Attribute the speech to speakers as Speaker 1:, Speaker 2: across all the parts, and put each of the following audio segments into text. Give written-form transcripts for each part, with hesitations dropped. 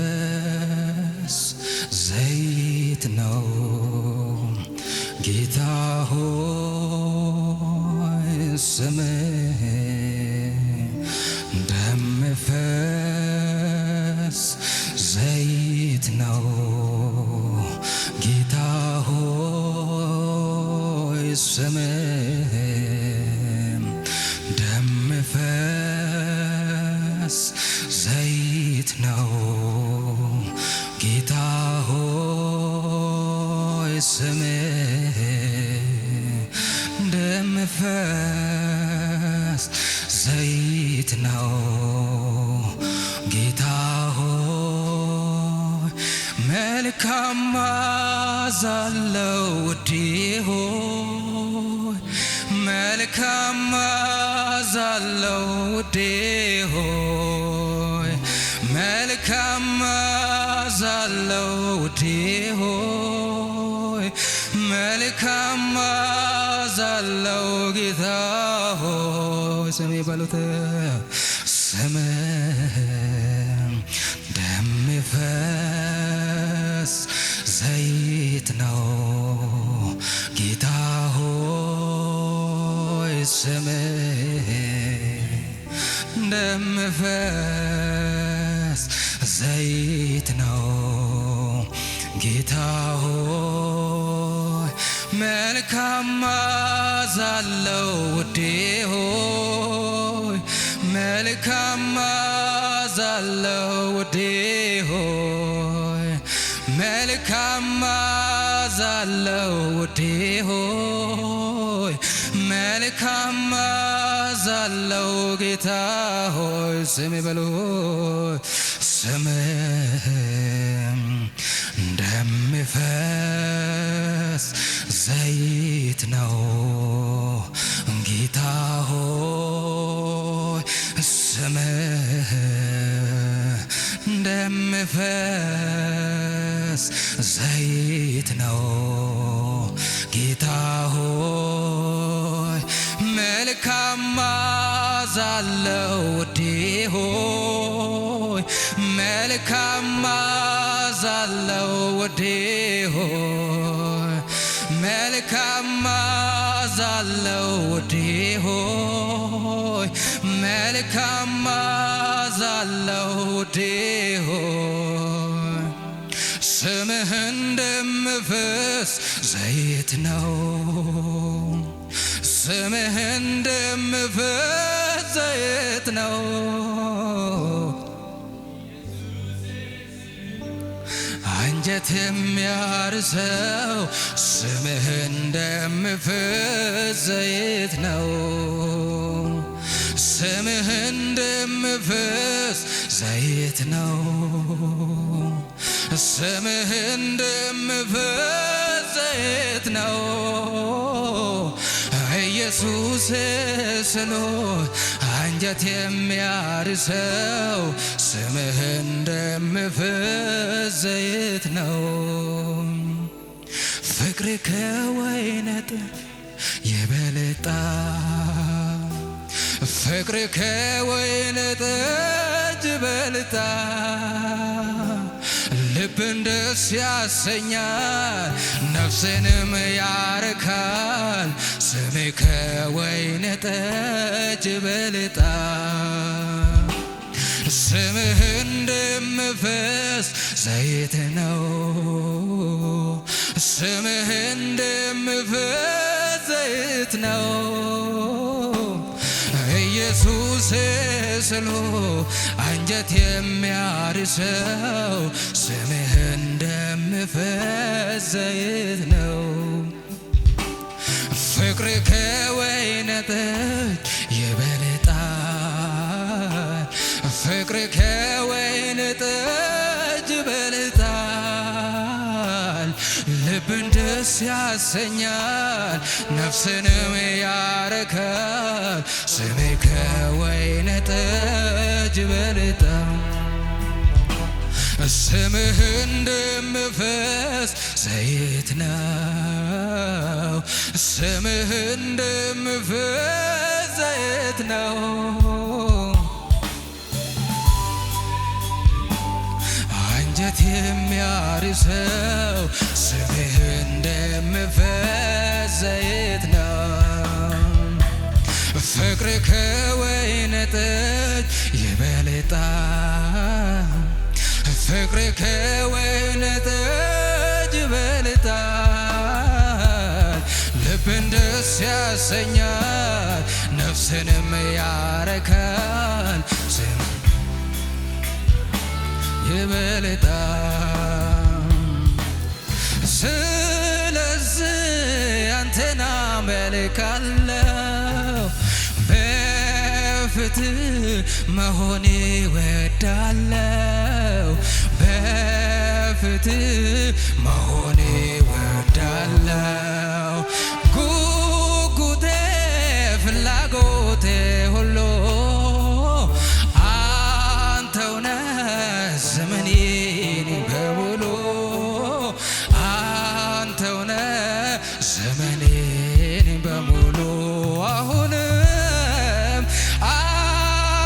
Speaker 1: እንደምፈስ ዘይት ነው ጌታ ሆይ ስምህ እንደምፈስ ዘይት ነው ጌታ ሆይ ስምህ እንደምፈስ ዘይት ነው ጌታ ሆይ ስምህ እንደምፈስ ዘይት ነው ጌታ ሆይ መልካም መዓዛ አለው ውዴ ሆይ መልካም መዓዛ አለው ውዴ ሆይ መልካም መዓዛ አለው ውዴ ሆይ መልካም መዓዛ አለው ጌታ ሆይ ስሜ በሉት ስምህ እንደሚፈስ ዘይት ነው ጌታ ሆይ ስምህ እንደሚፈስ ዘይት ነው ጌታ ሆይ መልካም መዓዛ አለው ውዴ ሆይ መልካም መዓዛ አለው ውዴ ሆይ መልካም መዓዛ አለው ውዴ ሆይ መልካም መዓዛ አለው ጌታ ሆይ ስሜ በሉ ስምህ እንደሚፈስ ዘይት ነው ጌታ ሆይ ስምህ እንደሚፈስ ዘይት ነው ጌታ ሆይ መልካም መዓዛ አለው ውዴ ሆይ መልካም መዓዛ አለው ውዴ ሆይ መልካም መዓዛ አለው ውዴ ሆይ መልካም መዓዛ አለው ውዴ ሆይ ስምህ እንደሚፈስ ዘይት ነው ስምህ እንደሚፈስ ዘይት ነው አንጀት የሚያርሰው ስምህ እንደሚፈስ ዘይት ነው ስምህ እንደሚፈስ ዘይት ነው ስምህ እንደሚፈስ ዘይት ነው ኢየሱስ ስሎ አንጀት የሚያርሰው ስምህ እንደሚፈስ ዘይት ነው ፍቅር ከወይን ጠጅ ይበልጣል ፍቅር ከወይን ጠጅ ይበልጣል ልብን ደስ ያሰኛል ነፍስንም ያረካል ስሜ ከወይን ጠጅ ይበልጣል ስምህ እንደሚፈስ ዘይት ነው ስምህ እንደሚፈስ ዘይት ነው ኢየሱስ ስሎ አንጀት የሚያርሰው ስምህ እንደሚፈስ ዘይት ነው ፍቅር ከወይን ጠጅ ይበልጣል ፍቅር ከወይን ጠጅ ይበልጣል ልብን ደስ ያሰኛል ነፍስንም ያረካል ስሜ ጠጅ በልጣም ስምህ እንደምፈስ ዘይት ነው ስምህ እንደምፈስ ዘይት ነው አንጀት የሚያርሰው ስምህ እንደምፈስ ዘይት ነው ፍቅር ከወይን ጠጅ ይበልጣል ፍቅር ከወይን ጠጅ ይበልጣል ልብን ደስ ያሰኛል ነፍስንም ያረካል ይበልጣል ስለዚህ አንተን አመልካለሁ በፊትህ መሆን እወዳለሁ በፊትህ መሆን እወዳለሁ ጉጉቴ ፍላጎቴ ሁሉ አንተው ነህ ዘመኔን በሙሉ አንተው ነህ ዘመኔን በሙሉ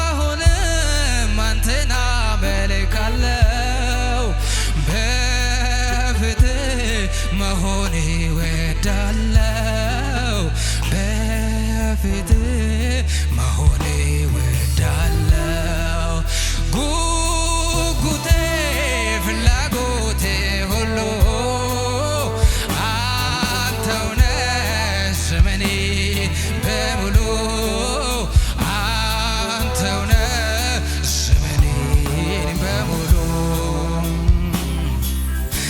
Speaker 1: አሁንም አንተን አመልካለሁ በፊትህ መሆን እወዳለሁ በፊትህ መሆን እወዳለሁ ጉጉቴ ፍላጎቴ ሁሉ አንተው ነህ ዘመኔን በሙሉ አንተው ነህ ዘመኔን በሙሉ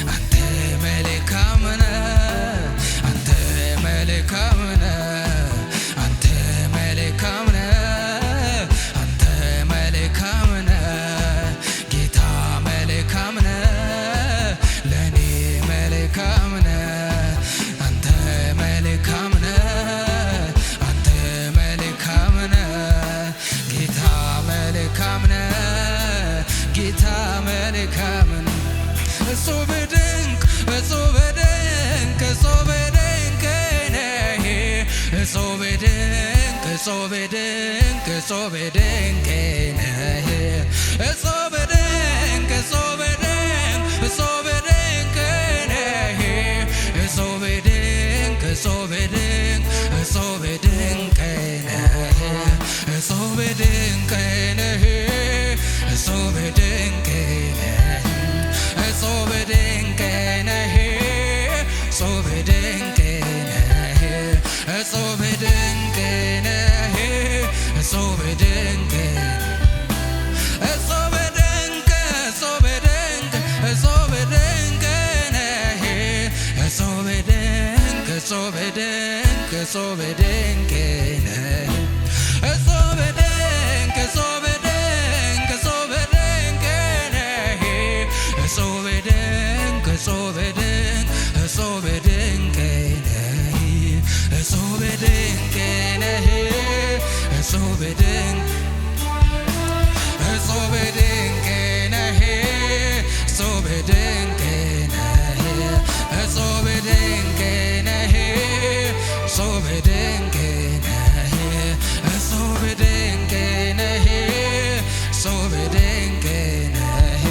Speaker 1: አንተ መልካም ነህ አንተ መልካም ነህ አንተ መልካም ነህ አንተ መልካም ነህ ጌታ መልካም ነህ ለኔ መልካም ነህ አንተ መልካም ነህ አንተ መልካም ነህ ጌታ መልካም ነህ ጌታ መልካም ነህ እጹብ ድንቅ እጹብ ድንቅ እጹብ ድንቅ ነህ እጹብ ድንቅ እጹብ ድንቅ እጹብ ድንቅ ነህ እጹብ ድንቅ እጹብ ድንቅ እጹብ ድንቅ ነህ እጹብ ድንቅ እጹብ ድንቅ እጹብ ድንቅ ነህ እጹብ ድንቅ ነህ እጹብ ድንቅ ነህ እጹብ ድንቅ ነህ እጹብ ድንቅ ነህ እጹብ ድንቅ ነህ እጹብ ድንቅ እጹብ ድንቅ እጹብ ድንቅ እጹብ ድንቅ ነህ እጹብ ድንቅ እጹብ ድንቅ እጹብ ድንቅ ነህ እጹብ ድንቅ እጹብ ድንቅ እጹብ ድንቅ ነህ እጹብ ድንቅ እጹብ ድንቅ እጹብ ድንቅ ነህ እጹብ ድንቅ ነህ እጹብ ድንቅ እጹብ ድንቅ ነህ እጹብ ድንቅ ነህ እጹብ ድንቅ ነህ እጹብ ድንቅ ነህ እጹብ ድንቅ ነህ እጹብ ድንቅ ነህ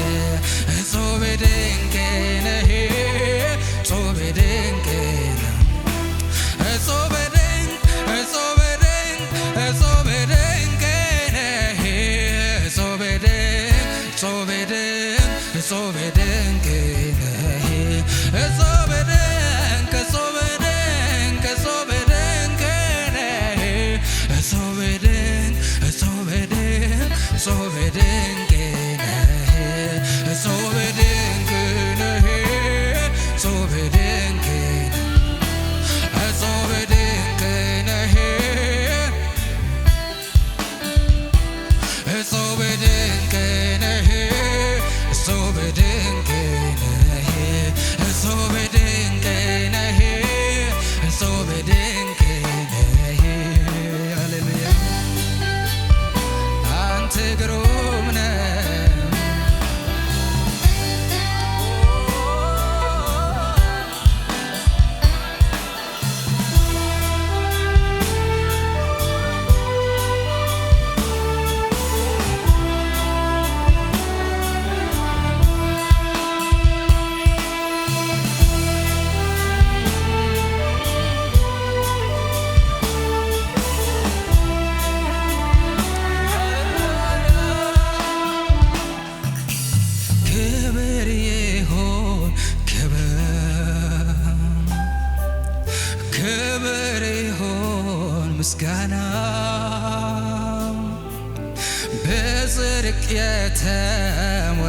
Speaker 1: እጹብ ድንቅ ነህ እጹብ ድንቅ ነህ እጹብ ድንቅ እጹብ ድንቅ እጹብ ድንቅ ነህ እጹብ ድንቅ እጹብ ድንቅ እጹብ ድንቅ ነህ እጹብ ድንቅ እጹብ ድንቅ እጹብ ድንቅ ነህ እጹብ ድንቅ እጹብ ድንቅ እጹብ ድንቅ ነህ እጹብ ድንቅ ነህ እጹብ ድንቅ እጹብ ድንቅ ነህ እጹብ ድንቅ ነህ እጹብ ድንቅ ነህ እጹብ ድንቅ ነህ እጹብ ድንቅ ነህ ሃሌሉያ አንተ ግሩም በጽድቅ የተሞላው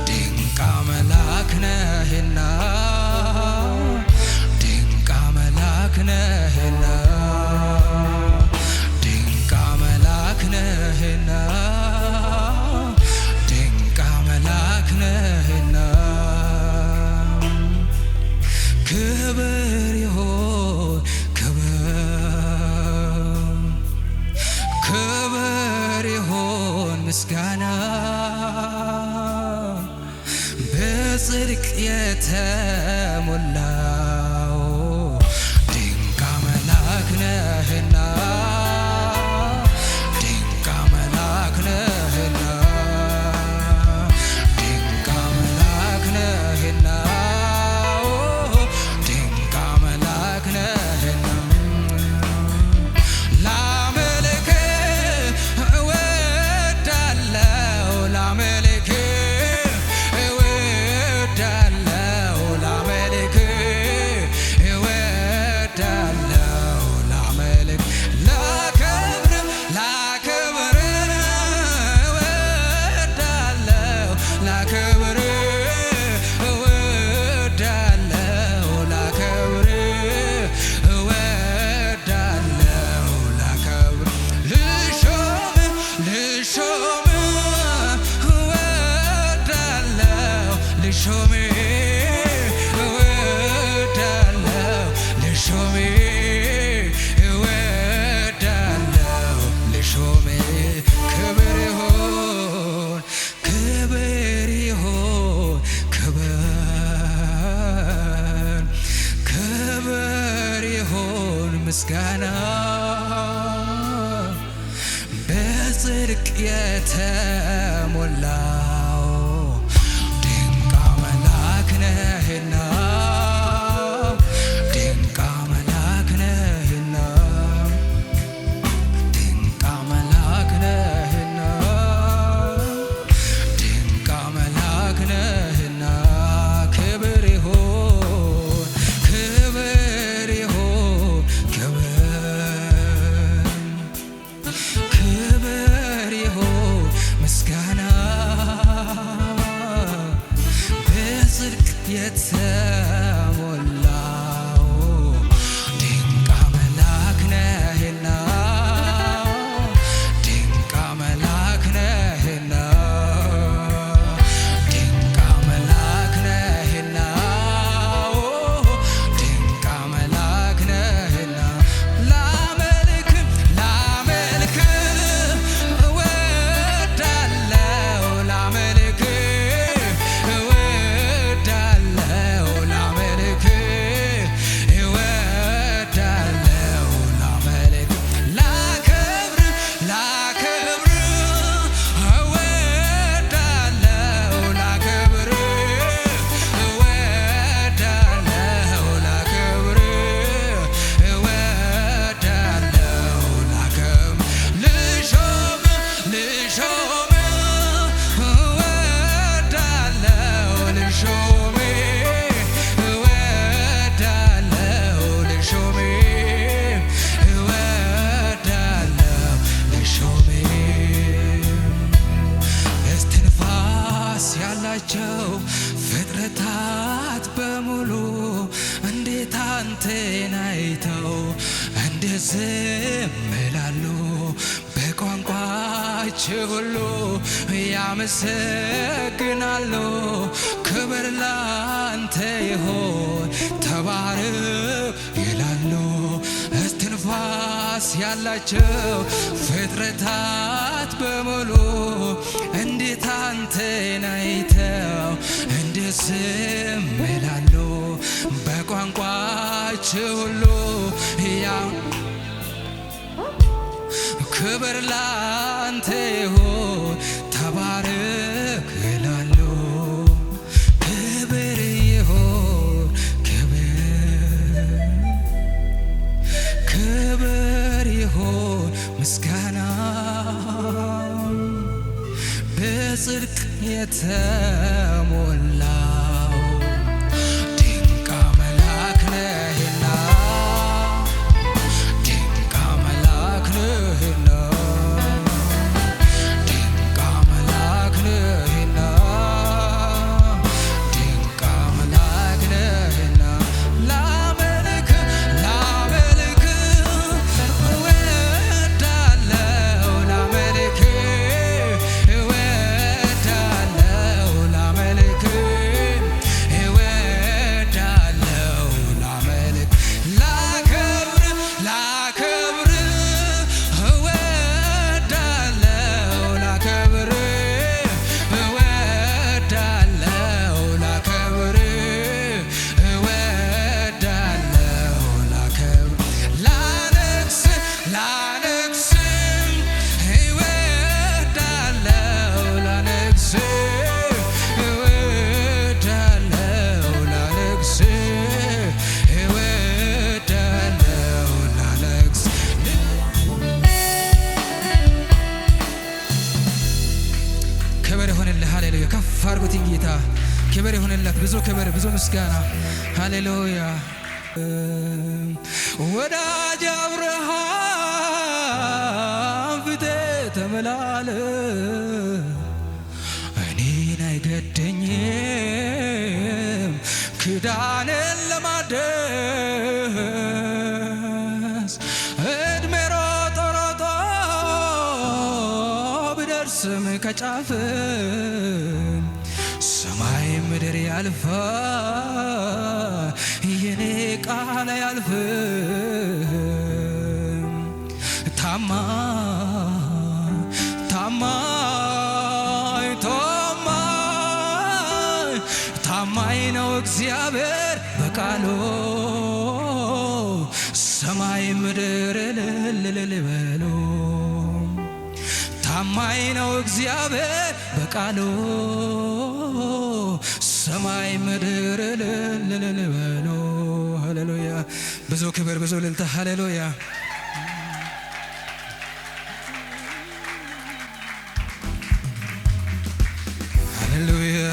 Speaker 1: ድንቅ አምላክ ነህና ድንቅ አምላክ ነህና ድንቅ አምላክ ነህና ድንቅ አምላክ ነህና ክብር ይሁን ክብር ይሁን ምስጋና በጽድቅ የተሞላው ድንቅ አምላክ ነህና ድንቅ አምላክ ነህና ድንቅ አምላክ ነህና ድንቅ አምላክ ነህና ምስጋና በጽድቅ የተሞላው ድንቅ አምላክ ነህና ድንቅ አምላክ ነህና ድንቅ አምላክ ነህና ድንቅ አምላክ ነህና ክብር ይሁን ክብር ይሁን ክብር ይሁን ምስጋና በጽድቅ የተሞላው ድንቅ አምላክ ነህና ድንቅ አምላክ ነህና ድንቅ አምላክ ነህና ድንቅ አምላክ ነህና ፍጥረታት በሙሉ እንዴት አንተን አይተው እንዴት ዝም ይላሉ? በቋንቋቸው ሁሉ ያመሰግናሉ። ክብር ላንተ ይሁን ተባረክ ይላሉ። እስትንፋስ ያላቸው ፍጥረታት በሙሉ እንዴት አንተን አይተው እንዴት ዝም ይላሉ? በቋንቋቸው ሁሉ ክብር ላንተ ይሁን ተባረክ ይላሉ። ክብር ይሁን ክብር ይሁን ምስጋና በጽድቅ የተሞላው ድንቅ አምላክ ነህና ድንቅ ክብር ይሁንለት። ብዙ ክብር፣ ብዙ ምስጋና። ሃሌሉያ። ወዳጅ አብርሃም ፊቴ ተመላለ እኔን አይገደኝም ክዳንን ለማደስ እድሜ ሮጦ ሮጦ ብደርስም ከጫፍ ሰማይ ምድር ያልፋል የኔ ቃል አያልፍም። ታማኝ ታማኝ ታማኝ ታማኝ ነው እግዚአብሔር በቃሉ ሰማይ ምድር እልል በሉ። ታማኝ ነው እግዚአብሔር በቃሉ ሰማይ ምድር እልል በሉ። ሃሌሉያ። ብዙ ክብር፣ ብዙ እልልታ። ሃሌሉያ። ሃሌሉያ።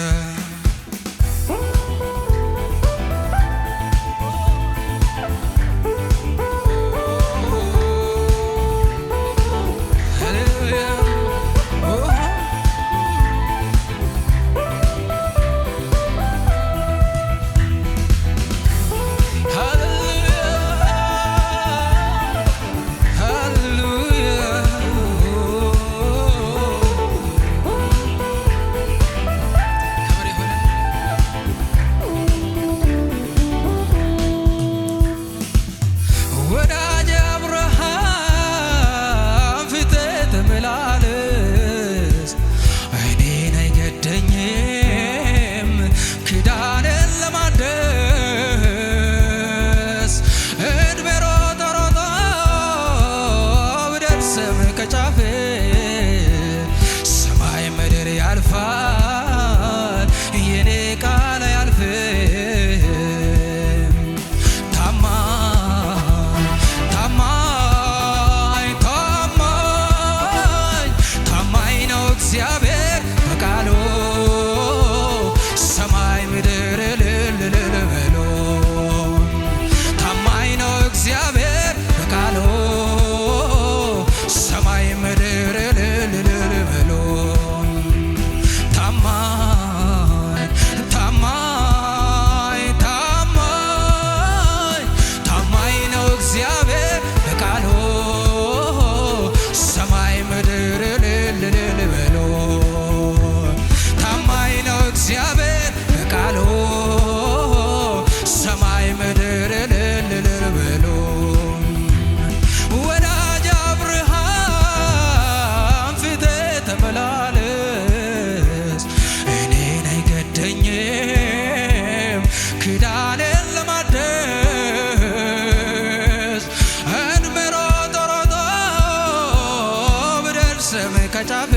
Speaker 1: ከጫፍ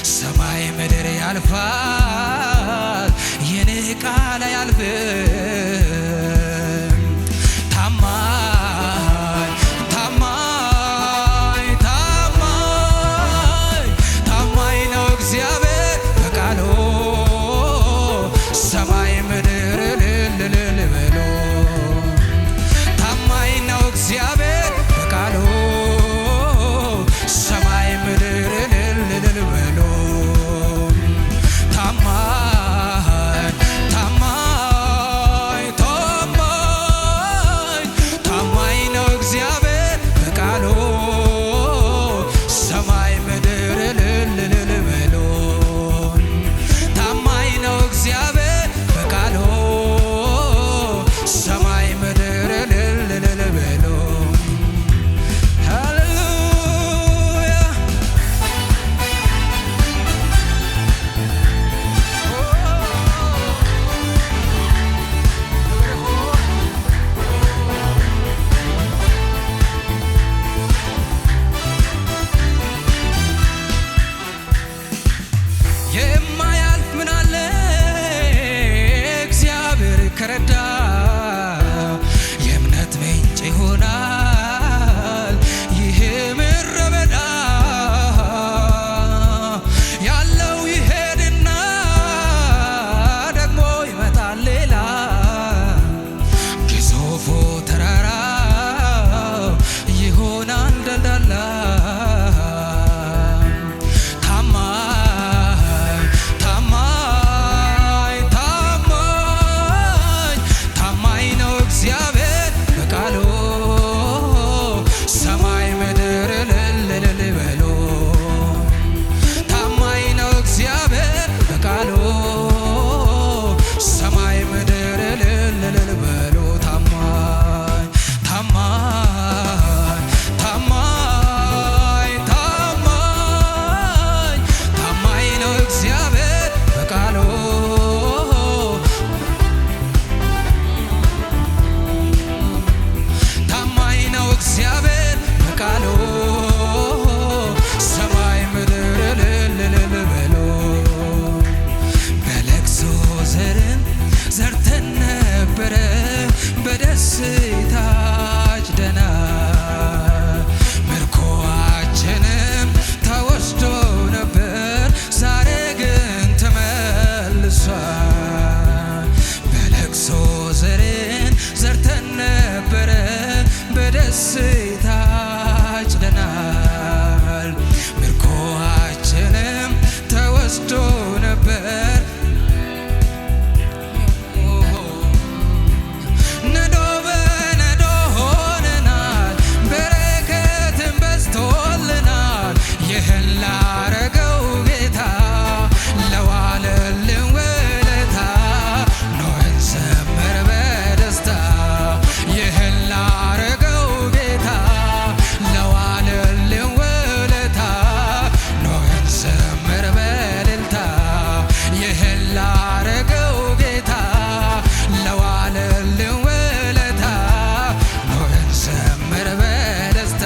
Speaker 1: ሰማይ ምድር ያልፋል የኔ ቃል አያልፍም። ታማኝ ታማኝ ታማኝ ታማኝ ነው እግዚአብሔር በቃሉ ሰማይ ምድር እልል በሉ። ታማኝ ነው እግዚአብሔር በቃሉ ሰማይ ምድር እልል በሉ። ታማኝ በደስታ ጭደናል። ምርኮአችንም ተወስዶ ነበር። ነዶ በነዶ ሆነናል፣ በረከትም በዝቶልናል። ይህን ላረገው ጌታ ለዋለልን ውለታ ኑ እንዘምር በደስታ። ይህን ላረገው ጌታ ለዋለልን ውለታ ኑ እንዘምር በእልልታ። ይህን ላረገው ጌታ ለዋለልን ውለታ ኑ እንዘምር በደስታ።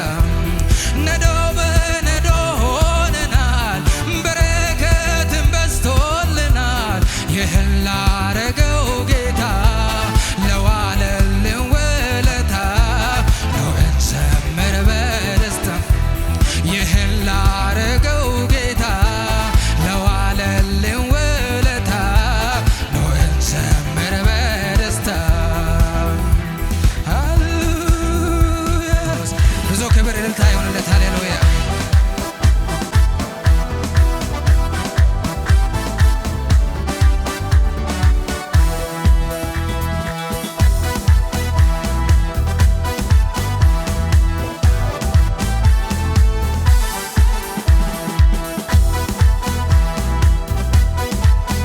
Speaker 1: ነዶ በነዶ ሆነናል፣ በረከትም በዝቶልናል። ይህን ላረገው ጌታ ለዋለልን ውለታ ኑ እንዘምር በደስታ። ይህን ላረገው ጌታ ለዋለልን ውለታ ኑ እንዘምር በደስታ። ሃሌሉያ። ብዙ ክብር እልልታ ይሁንለት።